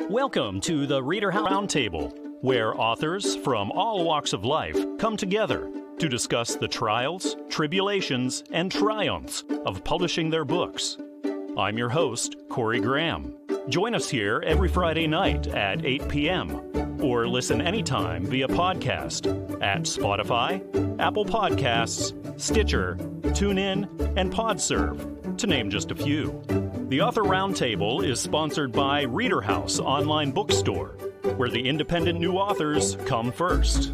Welcome to the ReaderHouse Roundtable, where authors from all walks of life come together to discuss the trials, tribulations, and triumphs of publishing their books. I'm your host, Corey Graham. Join us here every Friday night at 8 p.m. or listen anytime via podcast at Spotify, Apple Podcasts, Stitcher, TuneIn, and PodServe, to name just a few. The Author Roundtable is sponsored by ReaderHouse Online Bookstore, where the independent new authors come first.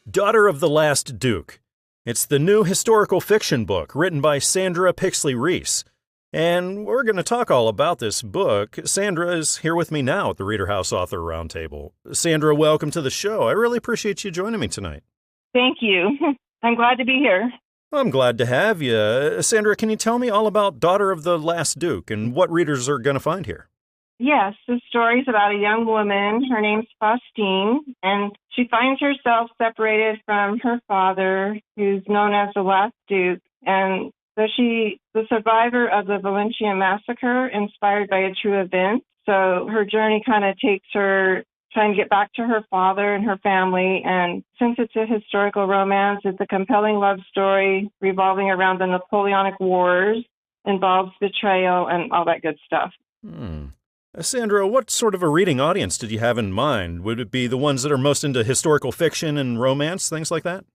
Daughter of the Last Duke. It's the new historical fiction book written by Sandra Pixley-Rees. And we're going to talk all about this book. Sandra is here with me now at the ReaderHouse Author Roundtable. Sandra, welcome to the show. I really appreciate you joining me tonight. Thank you. I'm glad to be here. I'm glad to have you. Sandra, can you tell me all about Daughter of the Last Duke and what readers are going to find here? Yes, the story's about a young woman. Her name's Faustine, and she finds herself separated from her father, who's known as the Last Duke. And so she's the survivor of the Valencia massacre, inspired by a true event. So her journey kind of takes her trying to get back to her father and her family. And since it's a historical romance, it's a compelling love story revolving around the Napoleonic Wars, involves betrayal and all that good stuff. Sandra, what sort of a reading audience did you have in mind? Would it be the ones that are most into historical fiction and romance, things like that?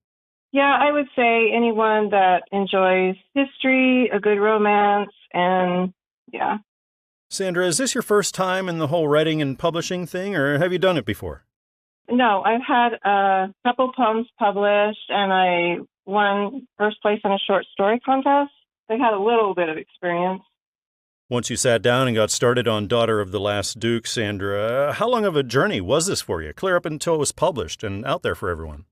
Yeah, I would say anyone that enjoys history, a good romance, and yeah. Sandra, is this your first time in the whole writing and publishing thing, or have you done it before? No, I've had a couple poems published, and I won first place in a short story contest. I had a little bit of experience. Once you sat down and got started on Daughter of the Last Duke, Sandra, how long of a journey was this for you, clear up until it was published and out there for everyone?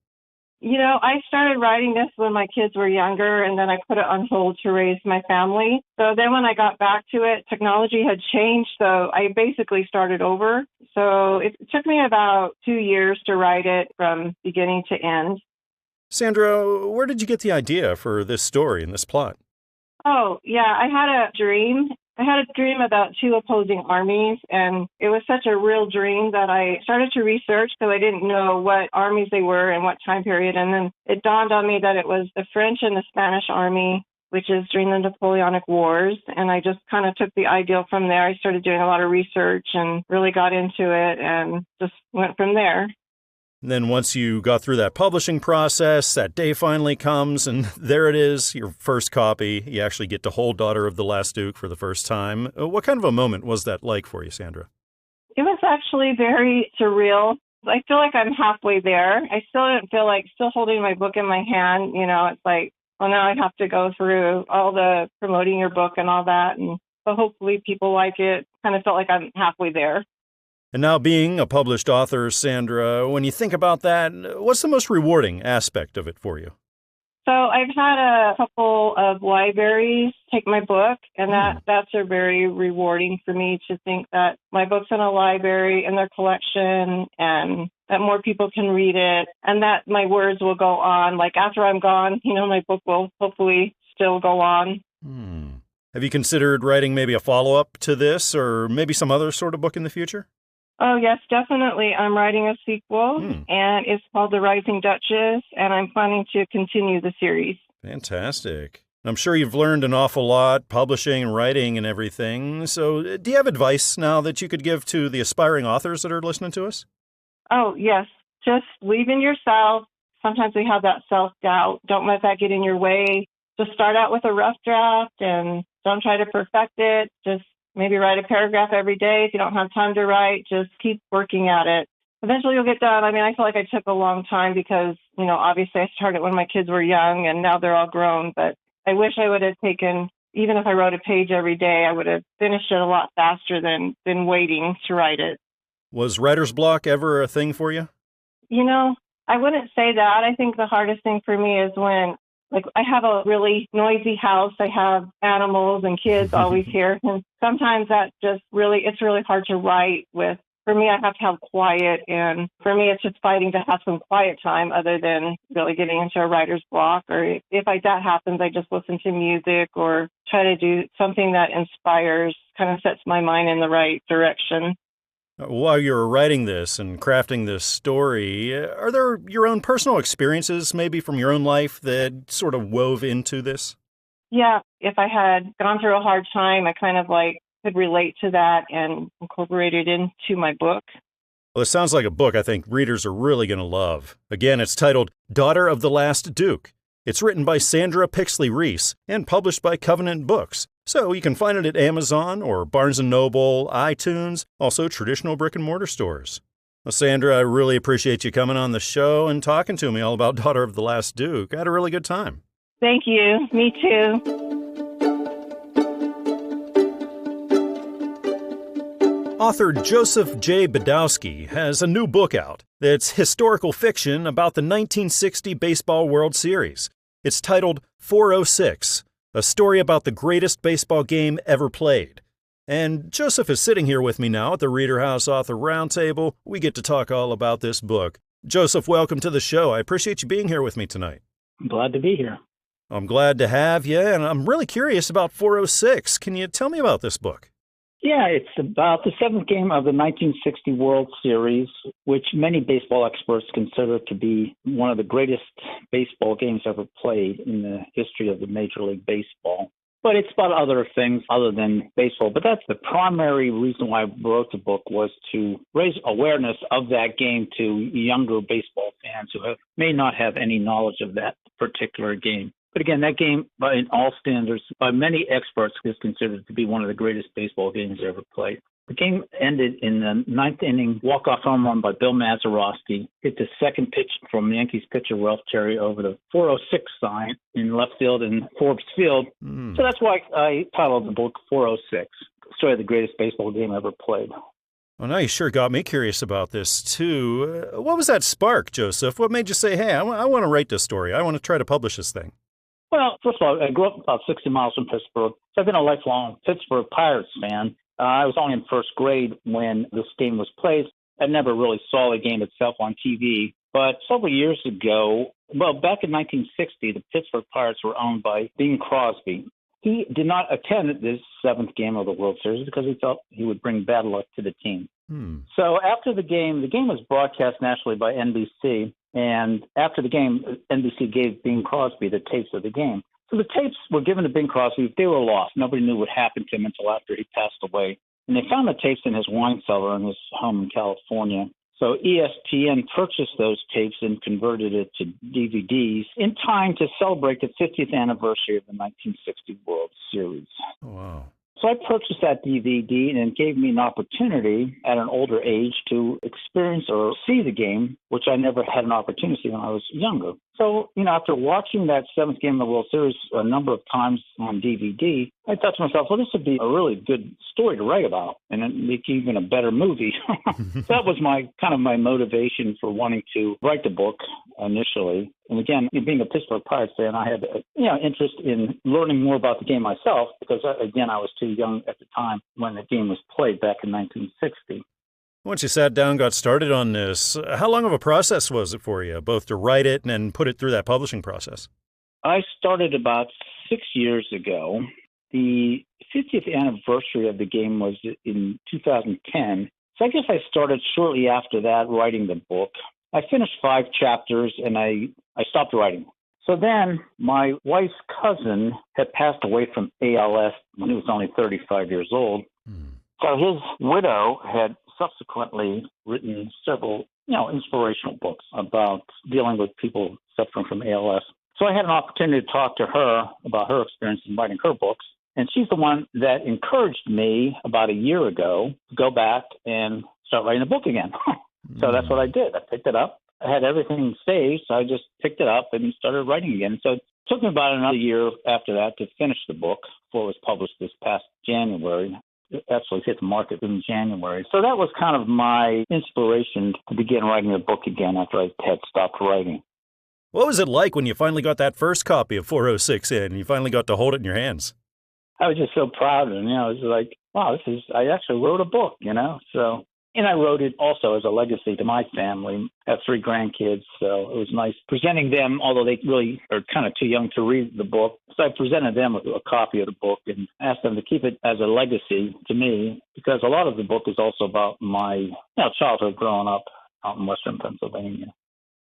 You know, I started writing this when my kids were younger, and then I put it on hold to raise my family. So then when I got back to it, technology had changed, so I basically started over. So it took me about 2 years to write it from beginning to end. Sandra, where did you get the idea for this story and this plot? Oh, yeah, I had a dream. I had a dream about two opposing armies, and it was such a real dream that I started to research because I didn't know what armies they were and what time period. And then it dawned on me that it was the French and the Spanish army, which is during the Napoleonic Wars. And I just kind of took the ideal from there. I started doing a lot of research and really got into it and just went from there. And then once you got through that publishing process, that day finally comes, and there it is, your first copy. You actually get to hold Daughter of the Last Duke for the first time. What kind of a moment was that like for you, Sandra? It was actually very surreal. I feel like I'm halfway there. I still didn't feel like still holding my book in my hand. You know, it's like, well, now I have to go through all the promoting your book and all that. And so hopefully people like it. Kind of felt like I'm halfway there. And now being a published author, Sandra, when you think about that, what's the most rewarding aspect of it for you? So I've had a couple of libraries take my book, and that's a very rewarding for me to think that my book's in a library in their collection and that more people can read it and that my words will go on. Like after I'm gone, you know, my book will hopefully still go on. Have you considered writing maybe a follow-up to this or maybe some other sort of book in the future? Oh, yes, definitely. I'm writing a sequel, and it's called The Rising Duchess, and I'm planning to continue the series. Fantastic. I'm sure you've learned an awful lot, publishing and writing and everything. So do you have advice now that you could give to the aspiring authors that are listening to us? Oh, yes. Just believe in yourself. Sometimes we have that self-doubt. Don't let that get in your way. Just start out with a rough draft and don't try to perfect it. Just maybe write a paragraph every day. If you don't have time to write, just keep working at it. Eventually you'll get done. I mean, I feel like I took a long time because, you know, obviously I started when my kids were young and now they're all grown. But I wish I would have taken, even if I wrote a page every day, I would have finished it a lot faster than waiting to write it. Was writer's block ever a thing for you? You know, I wouldn't say that. I think the hardest thing for me is when I have a really noisy house. I have animals and kids always here. And sometimes it's really hard to write with. For me, I have to have quiet. And for me, it's just fighting to have some quiet time other than really getting into a writer's block. Or if that happens, I just listen to music or try to do something that inspires, kind of sets my mind in the right direction. While you were writing this and crafting this story, are there your own personal experiences, maybe from your own life, that sort of wove into this? Yeah, if I had gone through a hard time, I kind of could relate to that and incorporate it into my book. Well, it sounds like a book I think readers are really going to love. Again, it's titled Daughter of the Last Duke. It's written by Sandra Pixley-Rees and published by Covenant Books. So you can find it at Amazon or Barnes & Noble, iTunes, also traditional brick-and-mortar stores. Well, Sandra, I really appreciate you coming on the show and talking to me all about Daughter of the Last Duke. I had a really good time. Thank you. Me too. Author Joseph J. Badowski has a new book out that's historical fiction about the 1960 Baseball World Series. It's titled 406, a story about the greatest baseball game ever played. And Joseph is sitting here with me now at the ReaderHouse Author Roundtable. We get to talk all about this book. Joseph, welcome to the show. I appreciate you being here with me tonight. I'm glad to be here. I'm glad to have you, and I'm really curious about 406. Can you tell me about this book? Yeah, it's about the seventh game of the 1960 World Series, which many baseball experts consider to be one of the greatest baseball games ever played in the history of the Major League Baseball. But it's about other things other than baseball. But that's the primary reason why I wrote the book, was to raise awareness of that game to younger baseball fans who may not have any knowledge of that particular game. But again, that game, by all standards, by many experts, is considered to be one of the greatest baseball games ever played. The game ended in the ninth inning, walk-off home run by Bill Mazeroski, hit the second pitch from Yankees pitcher Ralph Terry over the 406 sign in left field in Forbes Field. So that's why I titled the book 406, story of the greatest baseball game ever played. Well, now you sure got me curious about this, too. What was that spark, Joseph? What made you say, hey, I want to write this story. I want to try to publish this thing? Well, first of all, I grew up about 60 miles from Pittsburgh, so I've been a lifelong Pittsburgh Pirates fan. I was only in first grade when this game was played. I never really saw the game itself on TV. But several years ago, back in 1960, the Pittsburgh Pirates were owned by Bing Crosby. He did not attend this seventh game of the World Series because he thought he would bring bad luck to the team. So after the game was broadcast nationally by NBC. And after the game, NBC gave Bing Crosby the tapes of the game. So the tapes were given to Bing Crosby. They were lost. Nobody knew what happened to him until after he passed away. And they found the tapes in his wine cellar in his home in California. So ESPN purchased those tapes and converted it to DVDs in time to celebrate the 50th anniversary of the 1960 World Series. Oh, wow. So I purchased that DVD, and it gave me an opportunity at an older age to experience or see the game, which I never had an opportunity when I was younger. So, after watching that seventh game of the World Series a number of times on DVD, I thought to myself, well, this would be a really good story to write about, and it'd make even a better movie. That was my motivation for wanting to write the book initially. And again, being a Pittsburgh Pirates fan, I had interest in learning more about the game myself because, again, I was too young at the time when the game was played back in 1960. Once you sat down, got started on this, how long of a process was it for you, both to write it and put it through that publishing process? I started about 6 years ago. The 50th anniversary of the game was in 2010. So I guess I started shortly after that writing the book. I finished 5 chapters and I stopped writing. So then my wife's cousin had passed away from ALS when he was only 35 years old. So his widow had subsequently written several, inspirational books about dealing with people suffering from ALS. So I had an opportunity to talk to her about her experience in writing her books. And she's the one that encouraged me about a year ago to go back and start writing a book again. So that's what I did. I picked it up. I had everything saved, so I just picked it up and started writing again. So it took me about another year after that to finish the book before it was published this past January. It actually hit the market in January. So that was kind of my inspiration to begin writing the book again after I had stopped writing. What was it like when you finally got that first copy of 406 in and you finally got to hold it in your hands? I was just so proud, and it was like, wow, I actually wrote a book, So And I wrote it also as a legacy to my family. I have 3 grandkids, so it was nice presenting them, although they really are kind of too young to read the book. So I presented them with a copy of the book and asked them to keep it as a legacy to me, because a lot of the book is also about my childhood growing up out in western Pennsylvania.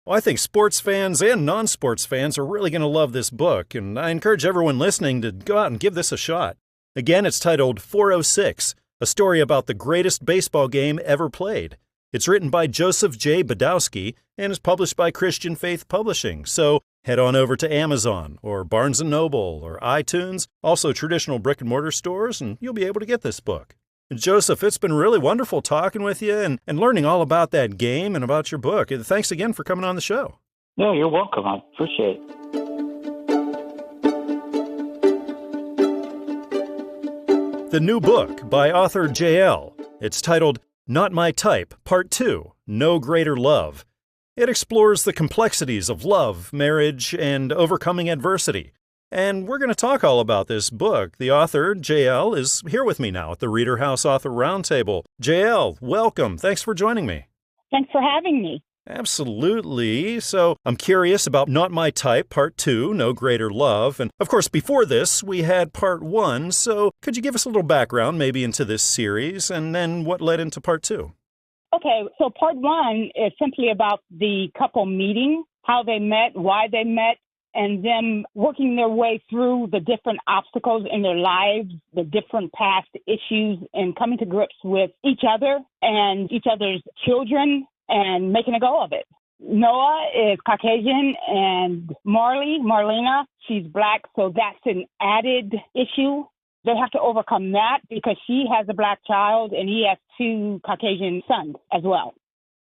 Well, I think sports fans and non-sports fans are really going to love this book, and I encourage everyone listening to go out and give this a shot. Again, it's titled 406, a story about the greatest baseball game ever played. It's written by Joseph J. Badowski and is published by Christian Faith Publishing. So head on over to Amazon or Barnes & Noble or iTunes, also traditional brick-and-mortar stores, and you'll be able to get this book. And Joseph, it's been really wonderful talking with you and learning all about that game and about your book. And thanks again for coming on the show. Yeah, you're welcome. I appreciate it. The new book by author Jael. It's titled Not My Type, Part 2, No Greater Love. It explores the complexities of love, marriage, and overcoming adversity. And we're going to talk all about this book. The author, Jael, is here with me now at the ReaderHouse Author Roundtable. Jael, welcome. Thanks for joining me. Thanks for having me. Absolutely. So I'm curious about Not My Type, Part 2, No Greater Love. And of course, before this, we had Part 1. So could you give us a little background maybe into this series and then what led into Part 2? Okay, so Part 1 is simply about the couple meeting, how they met, why they met, and them working their way through the different obstacles in their lives, the different past issues, and coming to grips with each other and each other's children and making a go of it. Noah is Caucasian, and Marlena, she's Black, so that's an added issue. They have to overcome that because she has a Black child and he has 2 Caucasian sons as well.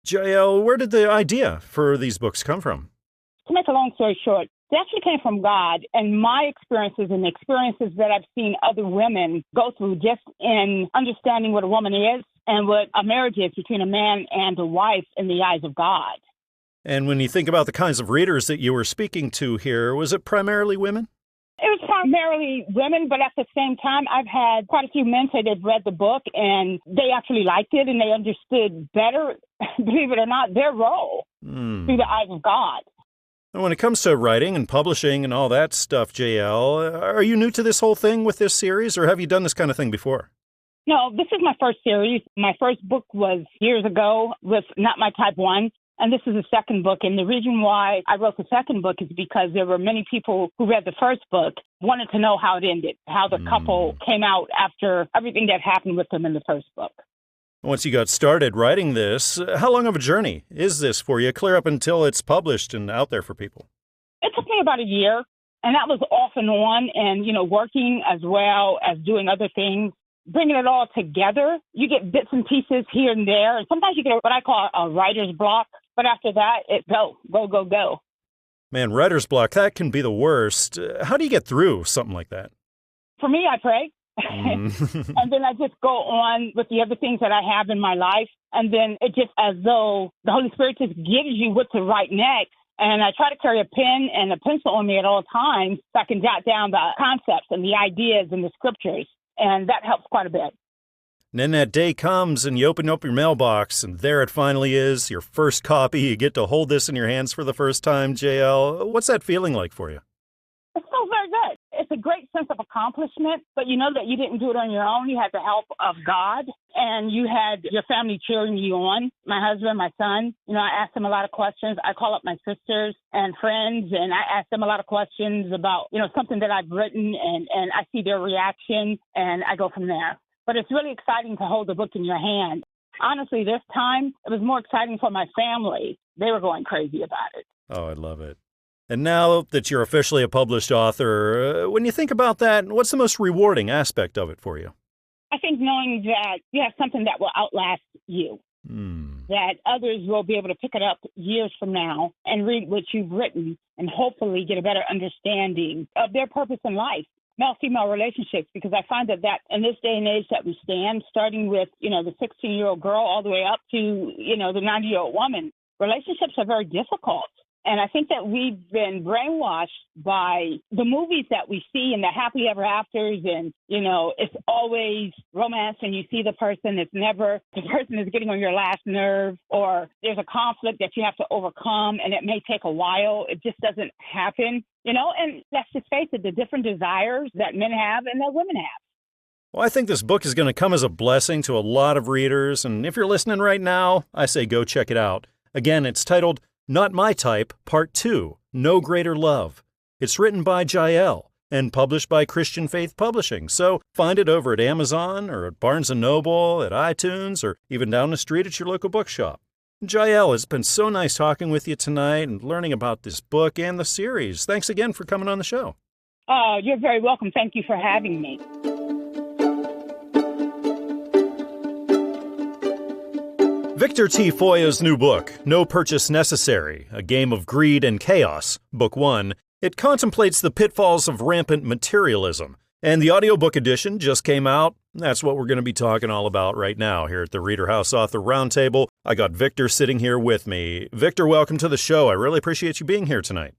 Jael, where did the idea for these books come from? To make a long story short, they actually came from God, and my experiences and the experiences that I've seen other women go through just in understanding what a woman is and what a marriage is between a man and a wife in the eyes of God. And when you think about the kinds of readers that you were speaking to here, was it primarily women? It was primarily women, but at the same time, I've had quite a few men say they've read the book and they actually liked it and they understood better, believe it or not, their role through the eyes of God. When it comes to writing and publishing and all that stuff, Jael, are you new to this whole thing with this series, or have you done this kind of thing before? No, this is my first series. My first book was years ago with Not My Type 1, and this is the second book. And the reason why I wrote the second book is because there were many people who read the first book, wanted to know how it ended, how the couple came out after everything that happened with them in the first book. Once you got started writing this, how long of a journey is this for you, clear up until it's published and out there for people? It took me about a year, and that was off and on and, working as well as doing other things, bringing it all together. You get bits and pieces here and there, and sometimes you get what I call a writer's block, but after that, it's go, go, go, go. Man, writer's block, that can be the worst. How do you get through something like that? For me, I pray. And then I just go on with the other things that I have in my life. And then it just as though the Holy Spirit just gives you what to write next. And I try to carry a pen and a pencil on me at all times so I can jot down the concepts and the ideas and the scriptures. And that helps quite a bit. And then that day comes and you open up your mailbox and there it finally is, your first copy. You get to hold this in your hands for the first time, Jael. What's that feeling like for you? It feels very good. It's a great sense of accomplishment, but you know that you didn't do it on your own. You had the help of God, and you had your family cheering you on. My husband, my son, I asked them a lot of questions. I call up my sisters and friends, and I ask them a lot of questions about, something that I've written, and I see their reaction, and I go from there. But it's really exciting to hold the book in your hand. Honestly, this time, it was more exciting for my family. They were going crazy about it. Oh, I love it. And now that you're officially a published author, when you think about that, what's the most rewarding aspect of it for you? I think knowing that you have something that will outlast you, that others will be able to pick it up years from now and read what you've written and hopefully get a better understanding of their purpose in life, male-female relationships, because I find that in this day and age that we stand, starting with, the 16-year-old girl all the way up to, the 90-year-old woman, relationships are very difficult. And I think that we've been brainwashed by the movies that we see and the happily ever afters. And, it's always romance and you see the person. It's never the person is getting on your last nerve, or there's a conflict that you have to overcome and it may take a while. It just doesn't happen, and let's just face it, the different desires that men have and that women have. Well, I think this book is going to come as a blessing to a lot of readers. And if you're listening right now, I say go check it out. Again, it's titled Not My Type, Part 2, No Greater Love. It's written by Jael and published by Christian Faith Publishing. So find it over at Amazon or at Barnes & Noble, at iTunes, or even down the street at your local bookshop. Jael, it's been so nice talking with you tonight and learning about this book and the series. Thanks again for coming on the show. You're very welcome. Thank you for having me. Victor T. Foia's new book, No Purchase Necessary, A Game of Greed and Chaos, Book 1, it contemplates the pitfalls of rampant materialism. And the audiobook edition just came out. That's what we're going to be talking all about right now here at the ReaderHouse Author Roundtable. I got Victor sitting here with me. Victor, welcome to the show. I really appreciate you being here tonight.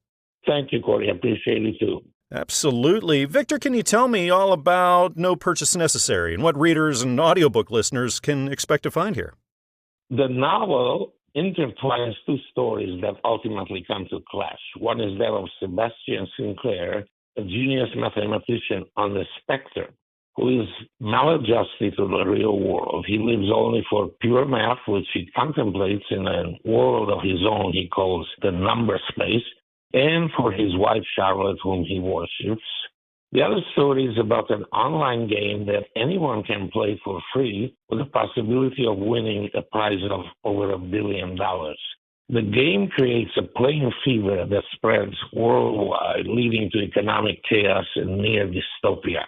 Thank you, Corey. I appreciate it too. Absolutely. Victor, can you tell me all about No Purchase Necessary and what readers and audiobook listeners can expect to find here? The novel intertwines two stories that ultimately come to clash. One is that of Sebastian Sinclair, a genius mathematician on the spectrum, who is maladjusted to the real world. He lives only for pure math, which he contemplates in a world of his own he calls the number space, and for his wife Charlotte, whom he worships. The other story is about an online game that anyone can play for free with the possibility of winning a prize of over $1 billion. The game creates a playing fever that spreads worldwide, leading to economic chaos and near dystopia.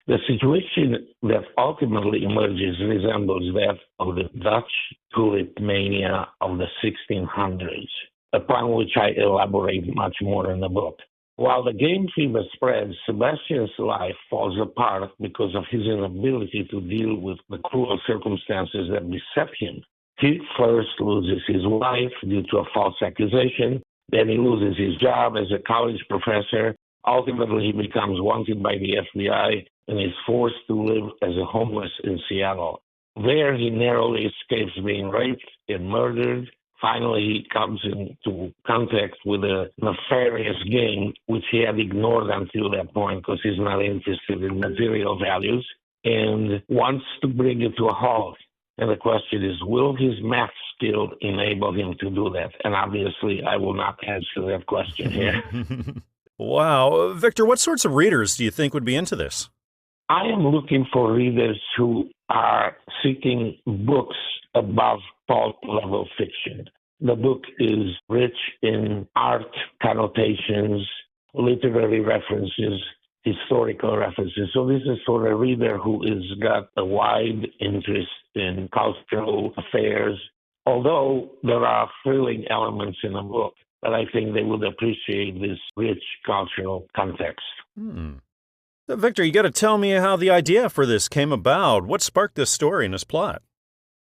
The situation that ultimately emerges resembles that of the Dutch tulip mania of the 1600s, upon which I elaborate much more in the book. While the game fever spreads, Sebastian's life falls apart because of his inability to deal with the cruel circumstances that beset him. He first loses his wife due to a false accusation, then he loses his job as a college professor. Ultimately, he becomes wanted by the FBI and is forced to live as a homeless in Seattle. There, he narrowly escapes being raped and murdered. Finally, he comes into contact with a nefarious game, which he had ignored until that point because he's not interested in material values, and wants to bring it to a halt. And the question is, will his math skill enable him to do that? And obviously, I will not answer that question here. Wow. Victor, what sorts of readers do you think would be into this? I am looking for readers who are seeking books above pulp-level fiction. The book is rich in art connotations, literary references, historical references. So this is for a reader who has got a wide interest in cultural affairs, although there are thrilling elements in the book, but I think they would appreciate this rich cultural context. So Victor, you got to tell me how the idea for this came about. What sparked this story and this plot?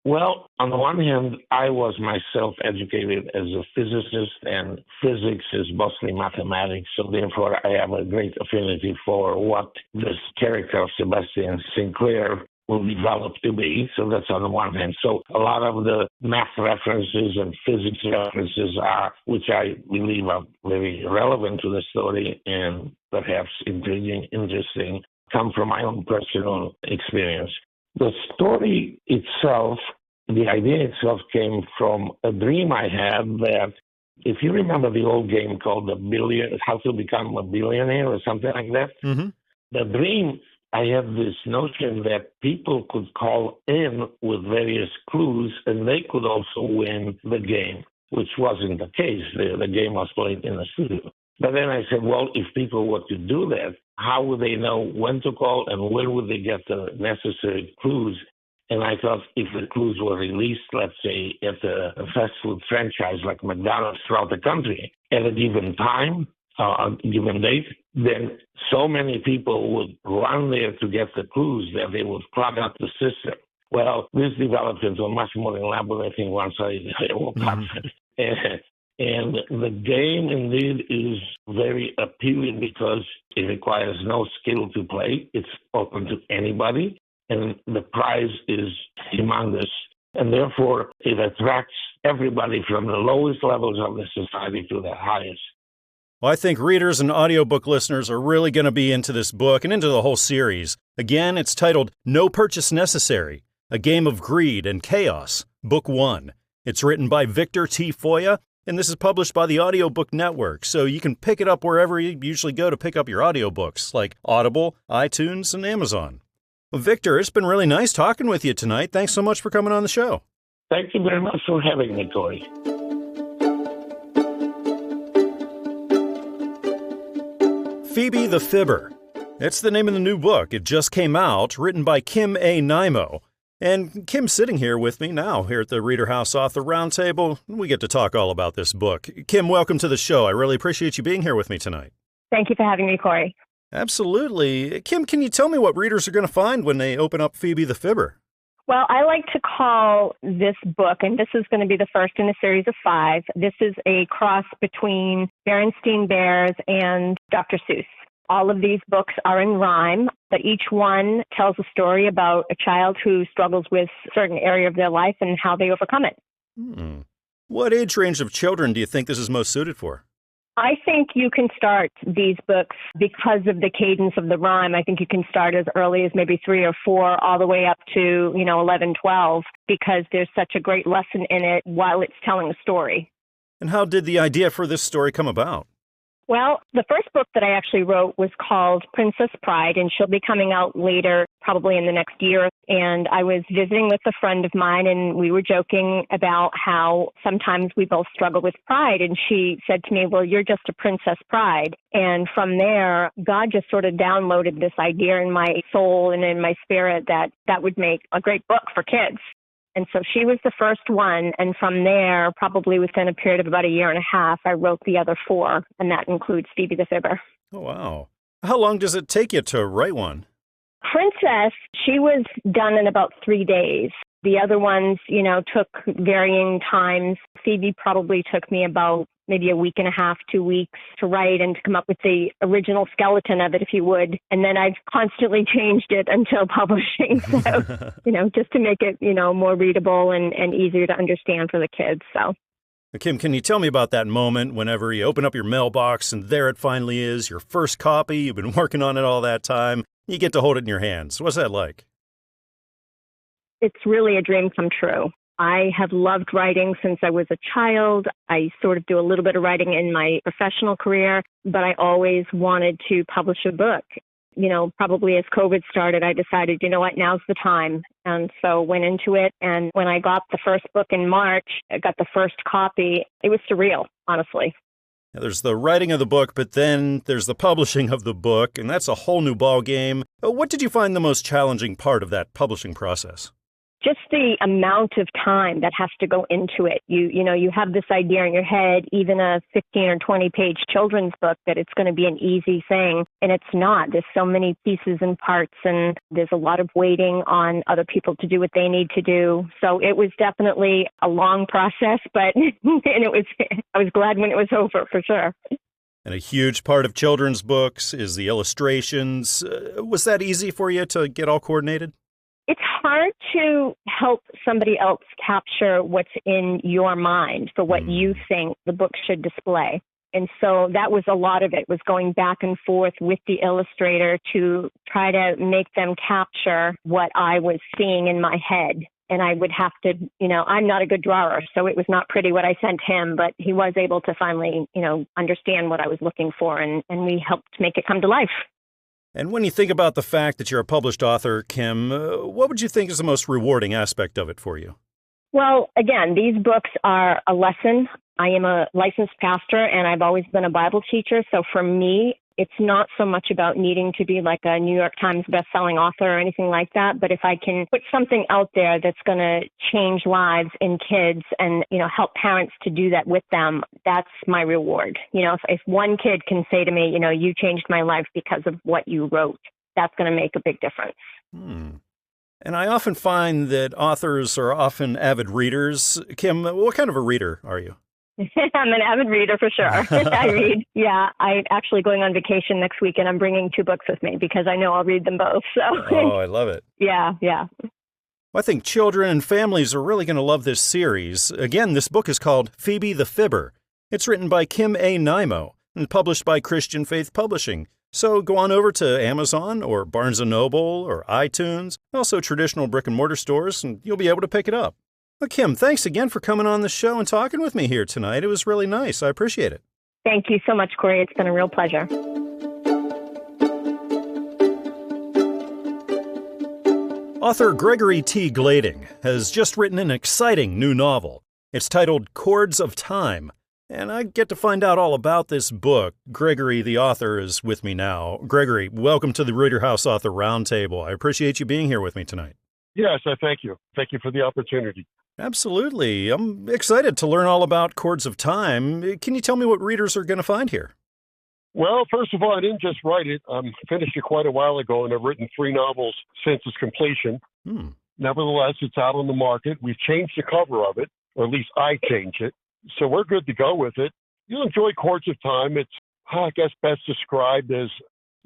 Well, on the one hand, I was myself educated as a physicist, and physics is mostly mathematics, so therefore I have a great affinity for what this character of Sebastian Sinclair will develop to be. So that's on the one hand. So a lot of the math references and physics references are, which I believe are very relevant to the story and perhaps intriguing, interesting, come from my own personal experience. The story itself, the idea itself came from a dream I had that, if you remember the old game called How to Become a Billionaire or something like that, the dream, I had this notion that people could call in with various clues and they could also win the game, which wasn't the case. The game was played in a studio. But then I said, well, if people were to do that, how would they know when to call and where would they get the necessary clues? And I thought if the clues were released, let's say, at a fast food franchise like McDonald's throughout the country at a given time, a given date, then so many people would run there to get the clues that they would clog up the system. Well, this developed into a much more elaborate thing once I woke up. And the game indeed is very appealing because it requires no skill to play. It's open to anybody, and the prize is humongous. And therefore, it attracts everybody from the lowest levels of the society to the highest. Well, I think readers and audiobook listeners are really going to be into this book and into the whole series. Again, it's titled No Purchase Necessary, A Game of Greed and Chaos, Book 1. It's written by Victor T. Foia, and this is published by the Audiobook Network, so you can pick it up wherever you usually go to pick up your audiobooks, like Audible, iTunes, and Amazon. Well, Victor, it's been really nice talking with you tonight. Thanks so much for coming on the show. Thank you very much for having me, Corey. Phoebe the Fibber. It's the name of the new book. It just came out, written by Kim A. Naimo. And Kim's sitting here with me now, here at the ReaderHouse Author Roundtable. We get to talk all about this book. Kim, welcome to the show. I really appreciate you being here with me tonight. Thank you for having me, Corey. Absolutely. Kim, can you tell me what readers are going to find when they open up Phoebe the Fibber? Well, I like to call this book, and this is going to be the first in a series of 5, this is a cross between Berenstain Bears and Dr. Seuss. All of these books are in rhyme, but each one tells a story about a child who struggles with a certain area of their life and how they overcome it. What age range of children do you think this is most suited for? I think you can start these books because of the cadence of the rhyme. I think you can start as early as maybe 3 or 4 all the way up to, 11, 12, because there's such a great lesson in it while it's telling a story. And how did the idea for this story come about? Well, the first book that I actually wrote was called Princess Pride, and she'll be coming out later, probably in the next year. And I was visiting with a friend of mine, and we were joking about how sometimes we both struggle with pride. And she said to me, well, you're just a Princess Pride. And from there, God just sort of downloaded this idea in my soul and in my spirit that that would make a great book for kids. And so she was the first one. And from there, probably within a period of about a year and a half, I wrote the other 4, and that includes Phoebe the Fibber. Oh, wow. How long does it take you to write one? Princess, she was done in about 3 days. The other ones, took varying times. Phoebe probably took me about maybe a week and a half, 2 weeks to write and to come up with the original skeleton of it, if you would. And then I've constantly changed it until publishing. So, just to make it, more readable and easier to understand for the kids. So. Kim, can you tell me about that moment whenever you open up your mailbox and there it finally is, your first copy, you've been working on it all that time, you get to hold it in your hands. What's that like? It's really a dream come true. I have loved writing since I was a child. I sort of do a little bit of writing in my professional career, but I always wanted to publish a book. Probably as COVID started, I decided, now's the time. And so went into it. And when I got the first book in March, I got the first copy. It was surreal, honestly. Now, there's the writing of the book, but then there's the publishing of the book, and that's a whole new ball game. What did you find the most challenging part of that publishing process? Just the amount of time that has to go into it. You have this idea in your head, even a 15 or 20 page children's book, that it's going to be an easy thing. And it's not. There's so many pieces and parts, and there's a lot of waiting on other people to do what they need to do. So it was definitely a long process, but I was glad when it was over, for sure. And a huge part of children's books is the illustrations. Was that easy for you to get all coordinated? It's hard to help somebody else capture what's in your mind for what you think the book should display. And so that was a lot of it, was going back and forth with the illustrator to try to make them capture what I was seeing in my head. And I would have to, I'm not a good drawer, so it was not pretty what I sent him, but he was able to finally, understand what I was looking for, and we helped make it come to life. And when you think about the fact that you're a published author, Kim, what would you think is the most rewarding aspect of it for you? Well, again, these books are a lesson. I am a licensed pastor, and I've always been a Bible teacher. So for me, it's not so much about needing to be like a New York Times bestselling author or anything like that. But if I can put something out there that's going to change lives in kids and, help parents to do that with them, that's my reward. If one kid can say to me, you changed my life because of what you wrote, that's going to make a big difference. And I often find that authors are often avid readers. Kim, what kind of a reader are you? I'm an avid reader for sure. I read. Yeah, I'm actually going on vacation next week, and I'm bringing 2 books with me because I know I'll read them both. So. Oh, I love it. Yeah. I think children and families are really going to love this series. Again, this book is called Phoebe the Fibber. It's written by Kim A. Naimo and published by Christian Faith Publishing. So go on over to Amazon or Barnes & Noble or iTunes, also traditional brick-and-mortar stores, and you'll be able to pick it up. Well, Kim, thanks again for coming on the show and talking with me here tonight. It was really nice. I appreciate it. Thank you so much, Corey. It's been a real pleasure. Author Gregory T. Glading has just written an exciting new novel. It's titled Chords of Time, and I get to find out all about this book. Gregory, the author, is with me now. Gregory, welcome to the ReaderHouse Author Roundtable. I appreciate you being here with me tonight. Yes, I thank you. Thank you for the opportunity. Absolutely. I'm excited to learn all about Chords of Time. Can you tell me what readers are going to find here? Well, first of all, I didn't just write it. I finished it quite a while ago, and I've written 3 novels since its completion. Nevertheless, it's out on the market. We've changed the cover of it, or at least I changed it. So we're good to go with it. You'll enjoy Chords of Time. It's, I guess, best described as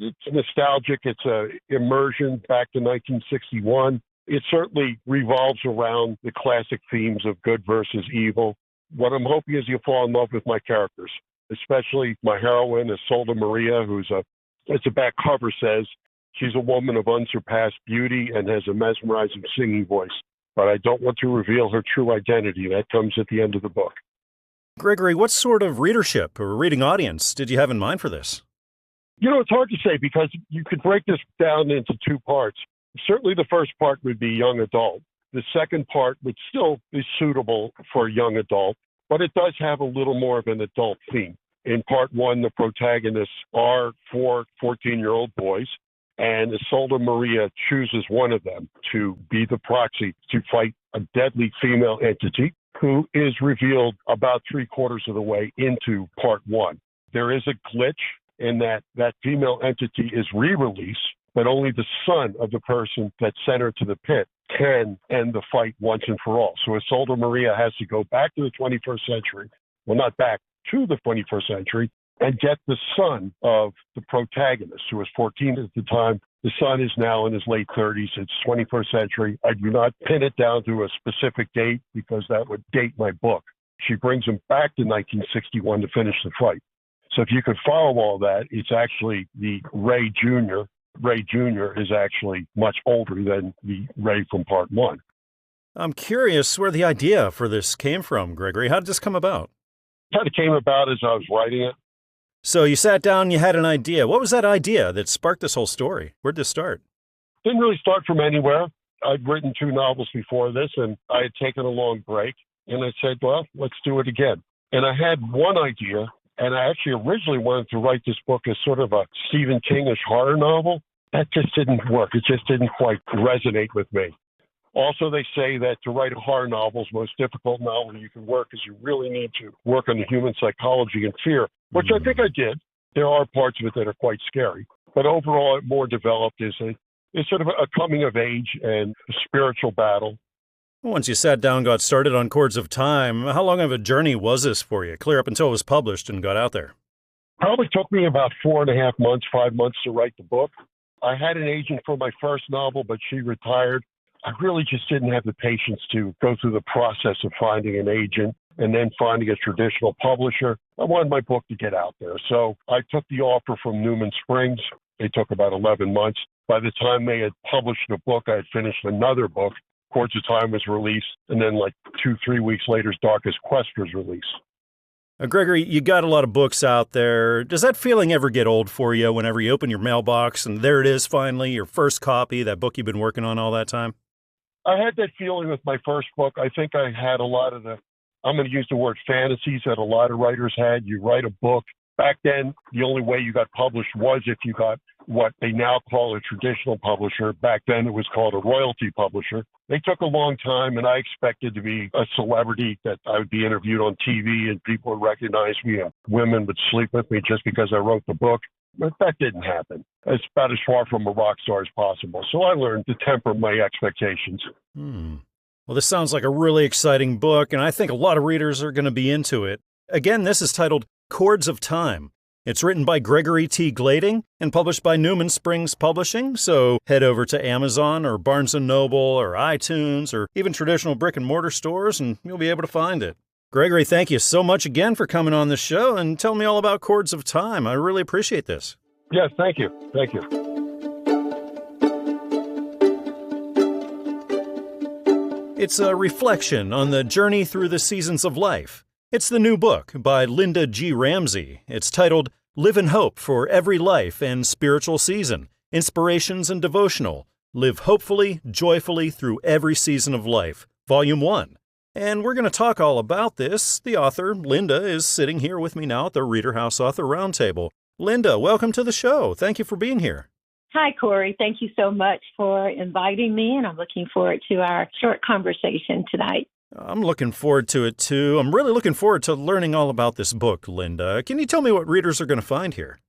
it's nostalgic. It's a immersion back to 1961. It certainly revolves around the classic themes of good versus evil. What I'm hoping is you'll fall in love with my characters, especially my heroine, Isolde Maria, as the back cover says, she's a woman of unsurpassed beauty and has a mesmerizing singing voice. But I don't want to reveal her true identity. That comes at the end of the book. Gregory, what sort of readership or reading audience did you have in mind for this? It's hard to say because you could break this down into 2 parts. Certainly the first part would be young adult. The second part would still be suitable for young adult, but it does have a little more of an adult theme. In part 1, the protagonists are 4 14-year-old boys, and Isolde Maria chooses one of them to be the proxy to fight a deadly female entity who is revealed about 3/4 of the way into part 1. There is a glitch in that female entity is re-released, but only the son of the person that sent her to the pit can end the fight once and for all. So Isolde Maria has to go back to the 21st century, well, not back to the 21st century, and get the son of the protagonist, who was 14 at the time. The son is now in his late 30s. It's 21st century. I do not pin it down to a specific date because that would date my book. She brings him back to 1961 to finish the fight. So if you could follow all that, it's actually the Ray Jr. Ray Jr. is actually much older than the Ray from part 1. I'm curious where the idea for this came from, Gregory. How did this come about? How it came about as I was writing it. So you sat down, you had an idea. What was that idea that sparked this whole story? Where'd this start? Didn't really start from anywhere. I'd written 2 novels before this, and I had taken a long break. And I said, well, let's do it again. And I had one idea, and I actually originally wanted to write this book as sort of a Stephen King-ish horror novel. That just didn't work. It just didn't quite resonate with me. Also, they say that to write a horror novel is the most difficult novel you can work because you really need to work on the human psychology and fear, which I think I did. There are parts of it that are quite scary. But overall, it more developed is sort of a coming of age and a spiritual battle. Once you sat down, got started on Chords of Time, how long of a journey was this for you, clear up until it was published and got out there? Probably took me about 4.5 months, 5 months to write the book. I had an agent for my first novel, but she retired. I really just didn't have the patience to go through the process of finding an agent and then finding a traditional publisher. I wanted my book to get out there. So I took the offer from Newman Springs. It took about 11 months. By the time they had published the book, I had finished another book. Chords of Time was released, and then like 2-3 weeks later, Darkest Quest was released. Gregory, you got a lot of books out there. Does that feeling ever get old for you whenever you open your mailbox and there it is finally, your first copy, that book you've been working on all that time? I had that feeling with my first book. I think I had a lot of I'm going to use the word fantasies that a lot of writers had. You write a book. Back then, the only way you got published was if you got what they now call a traditional publisher. Back then, it was called a royalty publisher. They took a long time, and I expected to be a celebrity, that I would be interviewed on TV and people would recognize me and women would sleep with me just because I wrote the book. But that didn't happen. It's about as far from a rock star as possible. So I learned to temper my expectations. Well, this sounds like a really exciting book, and I think a lot of readers are going to be into it. Again, this is titled Chords of Time. It's written by Gregory T. and published by Newman Springs Publishing, so head over to Amazon or Barnes & Noble or iTunes or even traditional brick-and-mortar stores and you'll be able to find it. Gregory, thank you so much again for coming on the show and telling me all about Chords of Time. I really appreciate this. Yes, thank you. Thank you. It's a reflection on the journey through the seasons of life. It's the new book by Linda G. Ramsey. It's titled Live in Hope for Every Life and Spiritual Season, Inspirations and Devotional. Live Hopefully, Joyfully Through Every Season of Life, Volume 1. And we're going to talk all about this. The author, Linda, is sitting here with me now at the ReaderHouse Author Roundtable. Linda, welcome to the show. Thank you for being here. Hi, Corey. Thank you so much for inviting me, and I'm looking forward to our short conversation tonight. I'm looking forward to it, too. I'm really looking forward to learning all about this book, Linda. Can you tell me what readers are going to find here?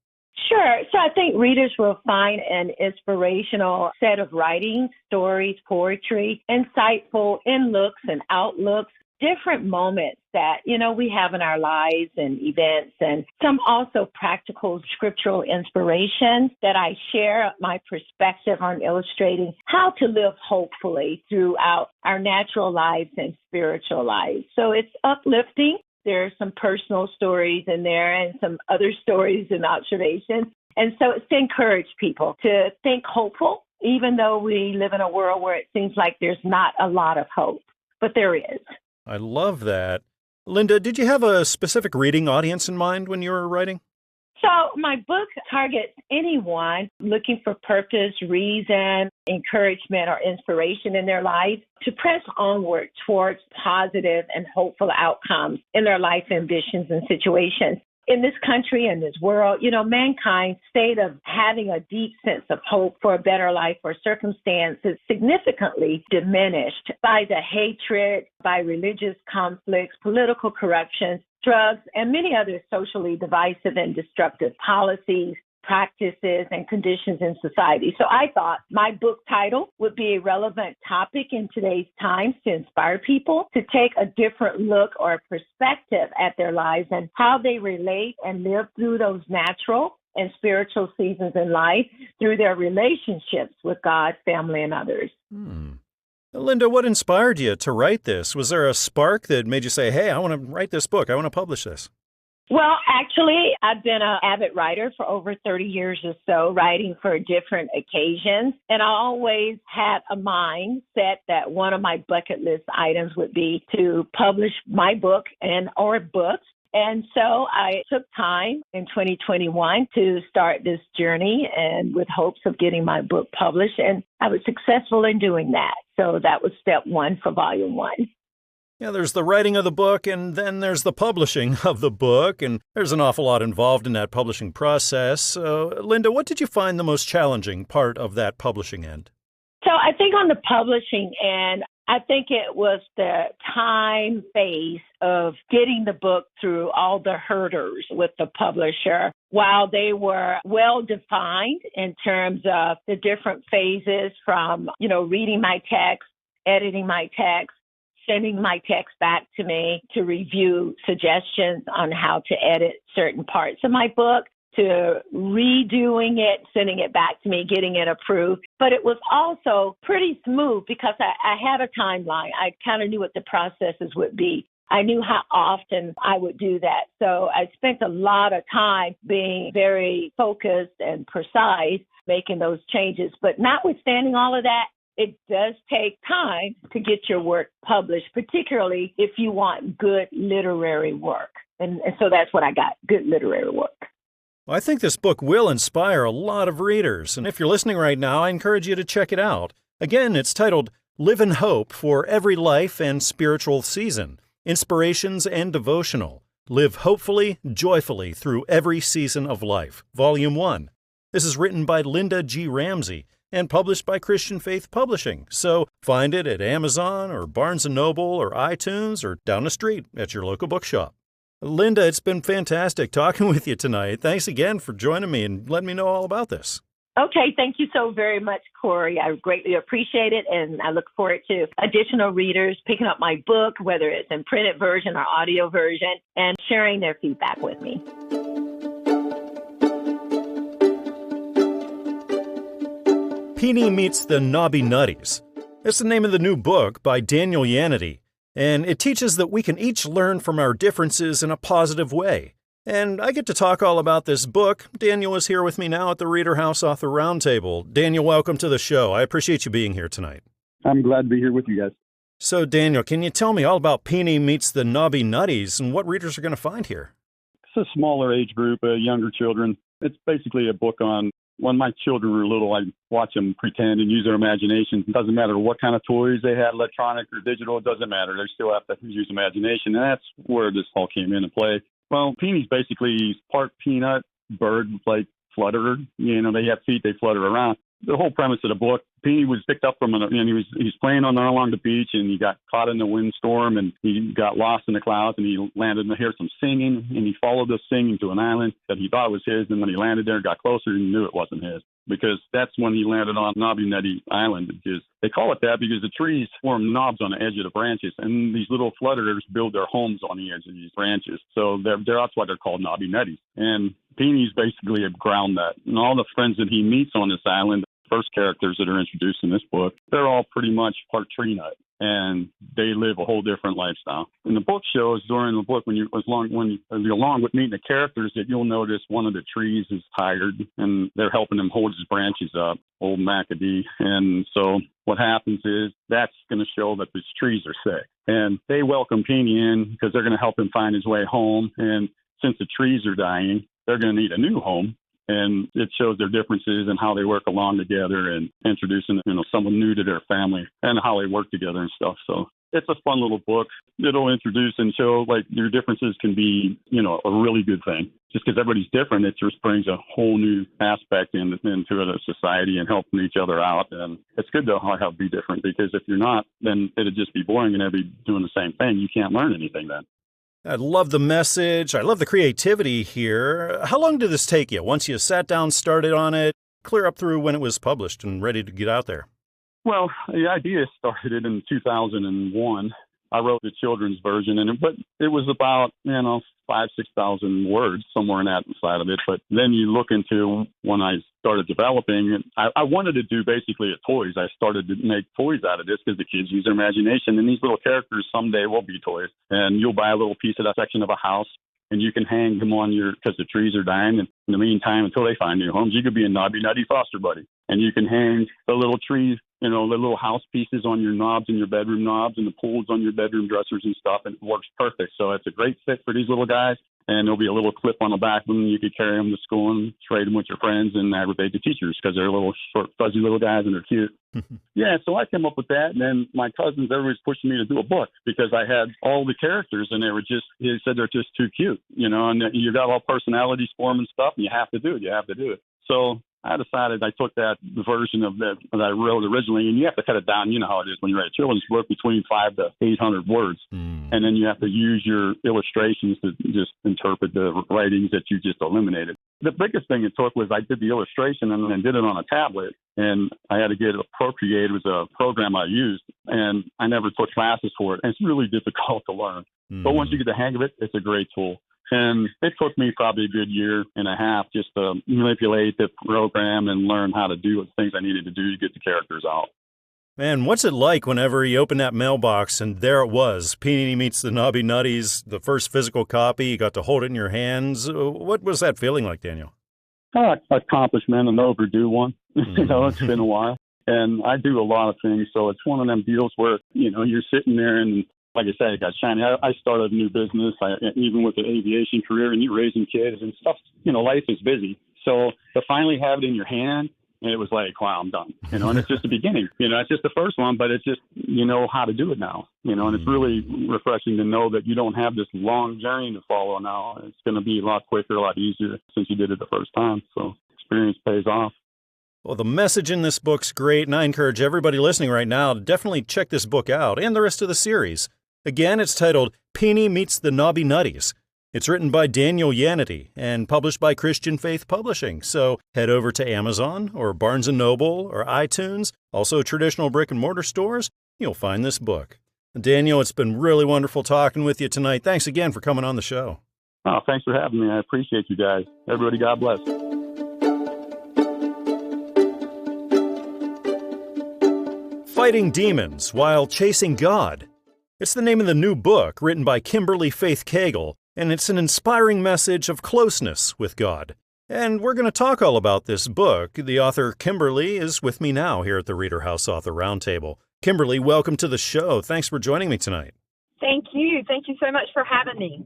Sure. So I think readers will find an inspirational set of writings, stories, poetry, insightful in-looks and outlooks, different moments that, we have in our lives and events, and some also practical scriptural inspiration that I share my perspective on illustrating how to live hopefully throughout our natural lives and spiritual lives. So it's uplifting. There are some personal stories in there and some other stories and observations. And so it's to encourage people to think hopeful, even though we live in a world where it seems like there's not a lot of hope, but there is. I love that. Linda, did you have a specific reading audience in mind when you were writing? So my book targets anyone looking for purpose, reason, encouragement, or inspiration in their life to press onward towards positive and hopeful outcomes in their life ambitions and situations. In this country and this world, mankind's state of having a deep sense of hope for a better life or circumstance is significantly diminished by the hatred, by religious conflicts, political corruption, drugs, and many other socially divisive and destructive policies, practices, and conditions in society. So I thought my book title would be a relevant topic in today's times to inspire people to take a different look or perspective at their lives and how they relate and live through those natural and spiritual seasons in life through their relationships with God, family, and others. Linda, what inspired you to write this? Was there a spark that made you say, hey, I want to write this book, I want to publish this? Well, actually, I've been an avid writer for over 30 years or so, writing for different occasions. And I always had a mindset that one of my bucket list items would be to publish my book or books. And so I took time in 2021 to start this journey and with hopes of getting my book published. And I was successful in doing that. So that was step one for volume 1. Yeah, there's the writing of the book, and then there's the publishing of the book, and there's an awful lot involved in that publishing process. So, Linda, what did you find the most challenging part of that publishing end? So I think on the publishing end, I think it was the time phase of getting the book through all the hurdles with the publisher. While they were well defined in terms of the different phases from, reading my text, editing my text, sending my text back to me to review suggestions on how to edit certain parts of my book, to redoing it, sending it back to me, getting it approved. But it was also pretty smooth because I had a timeline. I kind of knew what the processes would be. I knew how often I would do that. So I spent a lot of time being very focused and precise, making those changes. But notwithstanding all of that, it does take time to get your work published, particularly if you want good literary work. And so that's what I got, good literary work. Well, I think this book will inspire a lot of readers. And if you're listening right now, I encourage you to check it out. Again, it's titled Live in Hope for Every Life and Spiritual Season, Inspirations and Devotional. Live Hopefully, Joyfully Through Every Season of Life, Volume 1. This is written by Linda G. Ramsey and published by Christian Faith Publishing. So find it at Amazon or Barnes & Noble or iTunes or down the street at your local bookshop. Linda, it's been fantastic talking with you tonight. Thanks again for joining me and letting me know all about this. Okay, thank you so very much, Corey. I greatly appreciate it, and I look forward to additional readers picking up my book, whether it's in printed version or audio version, and sharing their feedback with me. Peony Meets the Knobby Nutties. It's the name of the new book by Daniel Yanity, and it teaches that we can each learn from our differences in a positive way. And I get to talk all about this book. Daniel is here with me now at the ReaderHouse Author Roundtable. Daniel, welcome to the show. I appreciate you being here tonight. I'm glad to be here with you guys. So, Daniel, can you tell me all about Peony Meets the Knobby Nutties and what readers are going to find here? It's a smaller age group, younger children. It's basically a book on when my children were little, I'd watch them pretend and use their imagination. It doesn't matter what kind of toys they had, electronic or digital, it doesn't matter. They still have to use imagination, and that's where this all came into play. Well, Peeny's basically part peanut, bird, like flutterer. You know, they have feet, they flutter around. The whole premise of the book, Peeny was picked up from and he was playing along the beach, and he got caught in the windstorm, and he got lost in the clouds, and he landed and heard some singing, and he followed the singing to an island that he thought was his, and when he landed there, got closer, he knew it wasn't his, because that's when he landed on Knobby Nutty Island. Because they call it that because the trees form knobs on the edge of the branches, and these little flutterers build their homes on the edge of these branches. So that's why they're called Knobby Nutties. And Peeny's basically a ground nut, and all the friends that he meets on this island, first characters that are introduced in this book, they're all pretty much part tree nut, and they live a whole different lifestyle. And the book shows during the book, when you're along with meeting the characters, that you'll notice one of the trees is tired, and they're helping him hold his branches up, old McAdee. And so what happens is that's going to show that these trees are sick, and they welcome Peeny in because they're going to help him find his way home. And since the trees are dying, they're going to need a new home. And it shows their differences and how they work along together, and introducing, someone new to their family and how they work together and stuff. So it's a fun little book. It'll introduce and show like your differences can be, a really good thing. Just because everybody's different, it just brings a whole new aspect into the society and helping each other out. And it's good to have be different, because if you're not, then it'd just be boring and everybody doing the same thing. You can't learn anything then. I love the message. I love the creativity here. How long did this take you? Once you sat down, started on it, clear up through when it was published and ready to get out there? Well, the idea started in 2001. I wrote the children's version, but it was about, 5,000-6,000 words, somewhere in that side of it. But then you look into when I started developing it, I wanted to do basically toys. I started to make toys out of this because the kids use their imagination, and these little characters someday will be toys. And you'll buy a little piece of that section of a house, and you can hang them on because the trees are dying. And in the meantime, until they find new homes, you could be a Knobby Nutty foster buddy. And you can hang the little trees, the little house pieces on your knobs and your bedroom knobs, and the pulls on your bedroom dressers and stuff, and it works perfect. So it's a great fit for these little guys. And there'll be a little clip on the back of them. You could carry them to school and trade them with your friends and aggravate the teachers because they're little short, fuzzy little guys and they're cute. Yeah, so I came up with that. And then my cousins, everybody's pushing me to do a book because I had all the characters and they said they're just too cute, and you got all personalities for them and stuff, and you have to do it. So I decided I took that version of that I wrote originally, and you have to cut it down. You know how it is when you write a children's book, between 500 to 800 words. And then you have to use your illustrations to just interpret the writings that you just eliminated. The biggest thing it took was I did the illustration and then did it on a tablet, and I had to get it Procreate. It was a program I used, and I never took classes for it. And it's really difficult to learn. But once you get the hang of it, it's a great tool. And it took me probably a good year and a half just to manipulate the program and learn how to do the things I needed to do to get the characters out. Man, what's it like whenever you open that mailbox and there it was, Peeny Meets the Knobby Nutties, the first physical copy, you got to hold it in your hands. What was that feeling like, Daniel? Accomplishment, an overdue one. It's been a while. And I do a lot of things, so it's one of them deals where, you're sitting there and, like I said, it got shiny. I started a new business, even with the aviation career, and you're raising kids and stuff. Life is busy. So to finally have it in your hand, and it was like, wow, I'm done. And it's just the beginning. It's just the first one, but it's just, how to do it now. And it's really refreshing to know that you don't have this long journey to follow now. It's going to be a lot quicker, a lot easier since you did it the first time. So experience pays off. Well, the message in this book's great, and I encourage everybody listening right now to definitely check this book out and the rest of the series. Again, it's titled Peeny Meets the Knobby Nutties. It's written by Daniel Yanity and published by Christian Faith Publishing. So head over to Amazon or Barnes & Noble or iTunes, also traditional brick-and-mortar stores. You'll find this book. Daniel, it's been really wonderful talking with you tonight. Thanks again for coming on the show. Oh, thanks for having me. I appreciate you guys. Everybody, God bless. Fighting Demons While Chasing God. It's the name of the new book written by Kimberly Faith Cagle, and it's an inspiring message of closeness with God. And we're going to talk all about this book. The author, Kimberly, is with me now here at the ReaderHouse Author Roundtable. Kimberly, welcome to the show. Thanks for joining me tonight. Thank you. Thank you so much for having me.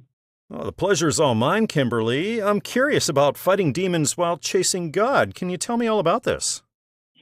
Well, the pleasure's all mine, Kimberly. I'm curious about fighting demons while chasing God. Can you tell me all about this?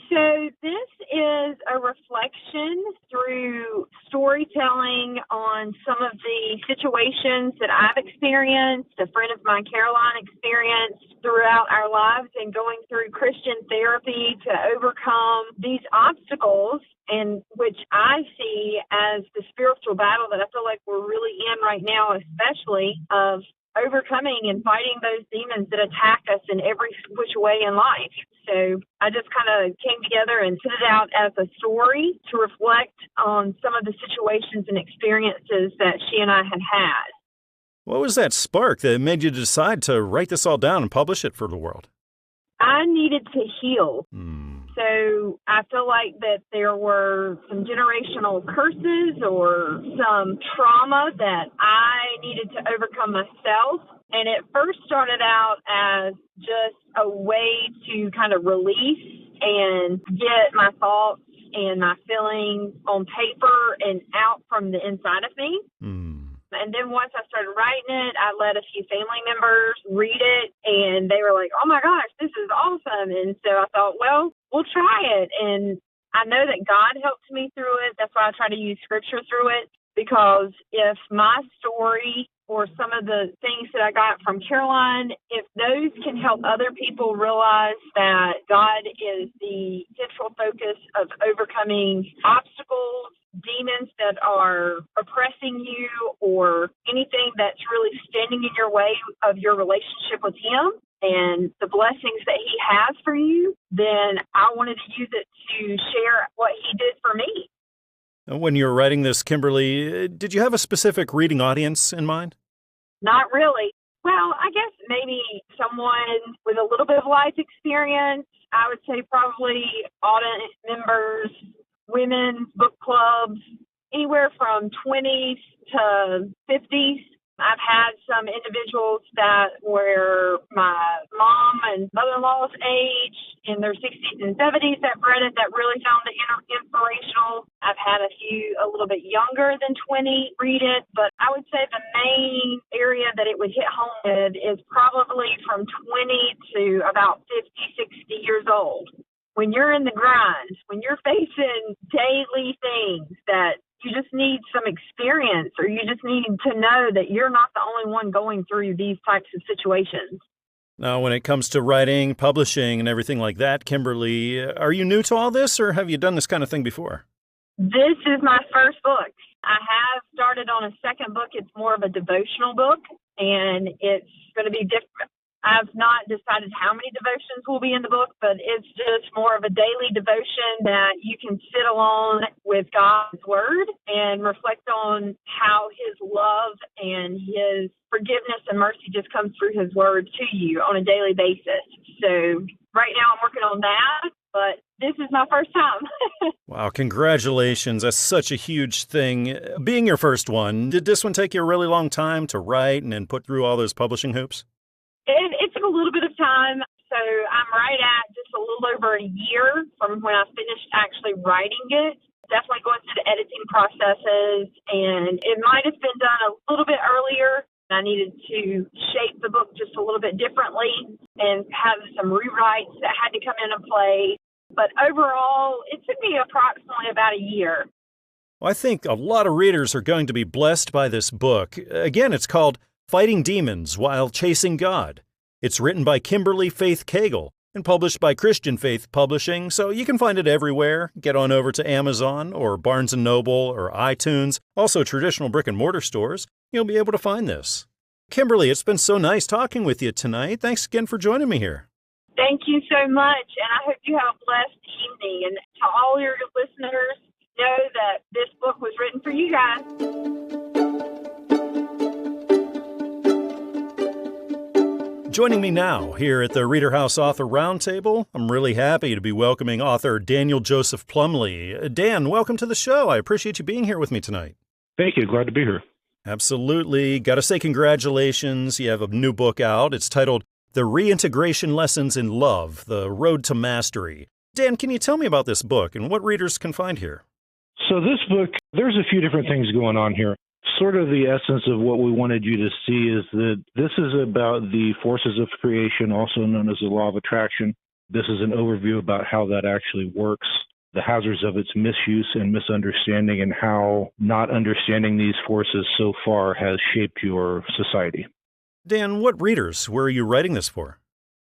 So this is a reflection through storytelling on some of the situations that I've experienced, a friend of mine, Caroline, experienced throughout our lives and going through Christian therapy to overcome these obstacles, and which I see as the spiritual battle that I feel like we're really in right now, especially of overcoming and fighting those demons that attack us in every which way in life. So I just kind of came together and put it out as a story to reflect on some of the situations and experiences that she and I had had. What was that spark that made you decide to write this all down and publish it for the world? I needed to heal. So I feel like that there were some generational curses or some trauma that I needed to overcome myself. And it first started out as just a way to kind of release and get my thoughts and my feelings on paper and out from the inside of me. And then once I started writing it, I let a few family members read it, and they were like, oh, my gosh, this is awesome. And so I thought, well, we'll try it. And I know that God helped me through it. That's why I try to use scripture through it, because if my story or some of the things that I got from Caroline, if those can help other people realize that God is the central focus of overcoming obstacles, demons that are oppressing you, or anything that's really standing in your way of your relationship with Him and the blessings that He has for you, then I wanted to use it to share what He did for me. When you were writing this, Kimberly, did you have a specific reading audience in mind? Not really. Well, I guess maybe someone with a little bit of life experience. I would say probably audience members, women's book clubs, anywhere from 20s to 50s. I've had some individuals that were my mom and mother-in-law's age in their 60s and 70s that read it that really found it inspirational. I've had a few a little bit younger than 20 read it, but I would say the main area that it would hit home with is probably from 20 to about 50, 60 years old. When you're in the grind, when you're facing daily things that you just need some experience, or you just need to know that you're not the only one going through these types of situations. Now, when it comes to writing, publishing, and everything like that, Kimberly, are you new to all this, or have you done this kind of thing before? This is my first book. I have started on a second book. It's more of a devotional book, and it's going to be different. I've not decided how many devotions will be in the book, but it's just more of a daily devotion that you can sit alone with God's Word and reflect on how His love and His forgiveness and mercy just comes through His Word to you on a daily basis. So right now I'm working on that, but this is my first time. Wow, congratulations. That's such a huge thing. Being your first one, did this one take you a really long time to write and then put through all those publishing hoops? It took a little bit of time, so I'm right at just a little over a year from when I finished actually writing it. Definitely going through the editing processes, and it might have been done a little bit earlier. I needed to shape the book just a little bit differently and have some rewrites that had to come into play. But overall, it took me approximately about a year. Well, I think a lot of readers are going to be blessed by this book. Again, it's called Fighting Demons While Chasing God. It's written by Kimberly Faith Cagle and published by Christian Faith Publishing, so you can find it everywhere. Get on over to Amazon or Barnes & Noble or iTunes, also traditional brick-and-mortar stores. You'll be able to find this. Kimberly, it's been so nice talking with you tonight. Thanks again for joining me here. Thank you so much, and I hope you have a blessed evening. And to all your listeners, know that this book was written for you guys. Joining me now here at the ReaderHouse Author Roundtable, I'm really happy to be welcoming author Daniel Joseph Plumley. Dan, welcome to the show. I appreciate you being here with me tonight. Thank you. Glad to be here. Absolutely. Got to say congratulations. You have a new book out. It's titled The Reintegration Lessons in Love, The Road to Mastery. Dan, can you tell me about this book and what readers can find here? So this book, there's a few different things going on here. Sort of the essence of what we wanted you to see is that this is about the forces of creation, also known as the law of attraction. This is an overview about how that actually works, the hazards of its misuse and misunderstanding, and how not understanding these forces so far has shaped your society. Dan, what readers were you writing this for?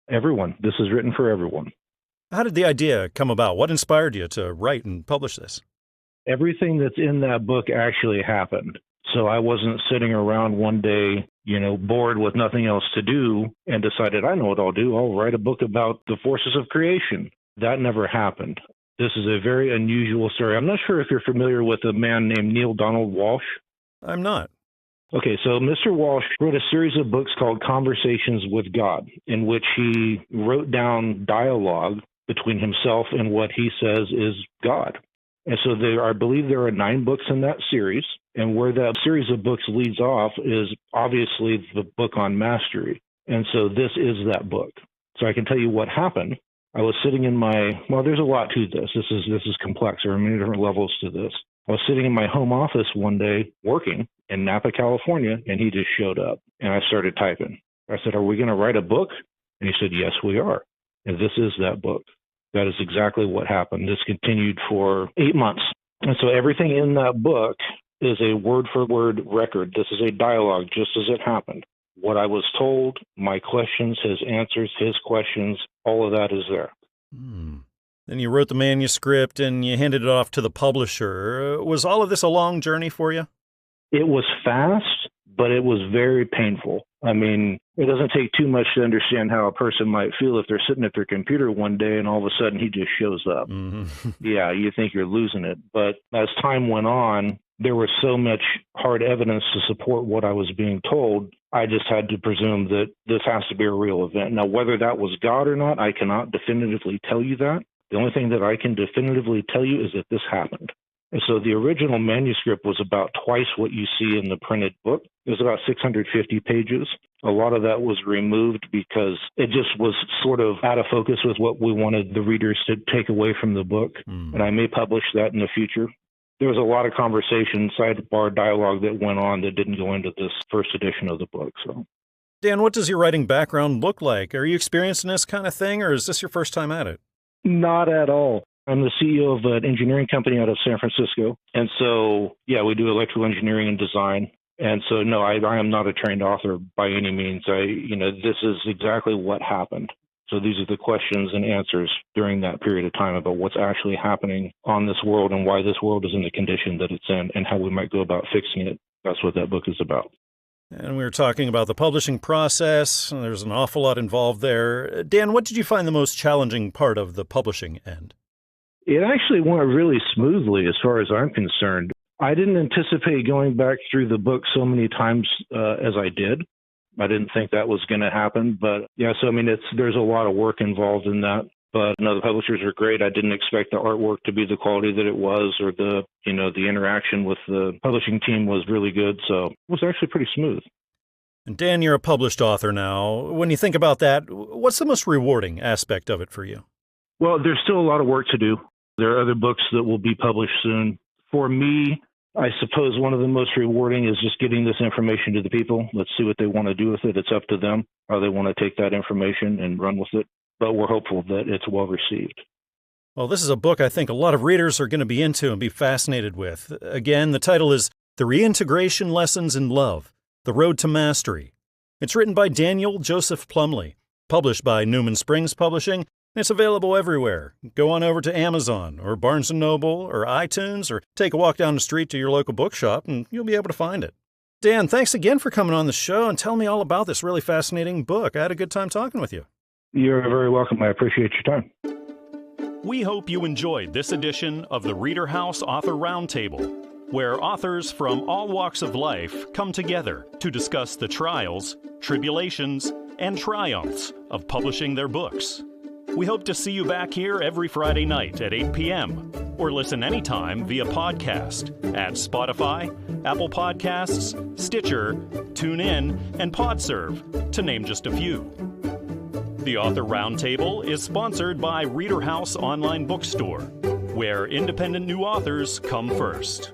Everyone. This is written for everyone. How did the idea come about? What inspired you to write and publish this? Everything that's in that book actually happened. So I wasn't sitting around one day, bored with nothing else to do and decided, I know what I'll do. I'll write a book about the forces of creation. That never happened. This is a very unusual story. I'm not sure if you're familiar with a man named Neil Donald Walsh. I'm not. Okay, so Mr. Walsh wrote a series of books called Conversations with God, in which he wrote down dialogue between himself and what he says is God. And so I believe there are 9 books in that series, and where that series of books leads off is obviously the book on mastery. And so this is that book. So I can tell you what happened. I was sitting in there's a lot to this. This is complex. There are many different levels to this. I was sitting in my home office one day working in Napa, California, and he just showed up, and I started typing. I said, are we going to write a book? And he said, yes, we are. And this is that book. That is exactly what happened. This continued for 8 months. And so everything in that book is a word-for-word record. This is a dialogue just as it happened. What I was told, my questions, his answers, his questions, all of that is there. Then you wrote the manuscript and you handed it off to the publisher. Was all of this a long journey for you? It was fast, but it was very painful. I mean, it doesn't take too much to understand how a person might feel if they're sitting at their computer one day and all of a sudden he just shows up. Mm-hmm. Yeah, you think you're losing it. But as time went on, there was so much hard evidence to support what I was being told, I just had to presume that this has to be a real event. Now, whether that was God or not, I cannot definitively tell you that. The only thing that I can definitively tell you is that this happened. And so the original manuscript was about twice what you see in the printed book. It was about 650 pages. A lot of that was removed because it just was sort of out of focus with what we wanted the readers to take away from the book. And I may publish that in the future. There was a lot of conversation, sidebar dialogue that went on that didn't go into this first edition of the book. So, Dan, what does your writing background look like? Are you experiencing this kind of thing, or is this your first time at it? Not at all. I'm the CEO of an engineering company out of San Francisco. And so, yeah, we do electrical engineering and design. And so, no, I am not a trained author by any means. This is exactly what happened. So these are the questions and answers during that period of time about what's actually happening on this world and why this world is in the condition that it's in and how we might go about fixing it. That's what that book is about. And we were talking about the publishing process. There's an awful lot involved there. Dan, what did you find the most challenging part of the publishing end? It actually went really smoothly as far as I'm concerned. I didn't anticipate going back through the book so many times as I did. I didn't think that was going to happen. But yeah, so I mean, there's a lot of work involved in that. But no, the publishers are great. I didn't expect the artwork to be the quality that it was, or the interaction with the publishing team was really good. So it was actually pretty smooth. And Dan, you're a published author now. When you think about that, what's the most rewarding aspect of it for you? Well, there's still a lot of work to do. There are other books that will be published soon. For me, I suppose one of the most rewarding is just getting this information to the people. Let's see what they want to do with it. It's up to them how they want to take that information and run with it. But we're hopeful that it's well received. Well, this is a book I think a lot of readers are going to be into and be fascinated with. Again, the title is The Reintegration Lessons in Love, The Road to Mastery. It's written by Daniel Joseph Plumley, published by Newman Springs Publishing, and it's available everywhere. Go on over to Amazon or Barnes & Noble or iTunes, or take a walk down the street to your local bookshop and you'll be able to find it. Dan, thanks again for coming on the show and telling me all about this really fascinating book. I had a good time talking with you. You're very welcome. I appreciate your time. We hope you enjoyed this edition of the ReaderHouse Author Roundtable, where authors from all walks of life come together to discuss the trials, tribulations, and triumphs of publishing their books. We hope to see you back here every Friday night at 8 p.m. or listen anytime via podcast at Spotify, Apple Podcasts, Stitcher, TuneIn, and PodServe, to name just a few. The Author Roundtable is sponsored by ReaderHouse Online Bookstore, where independent new authors come first.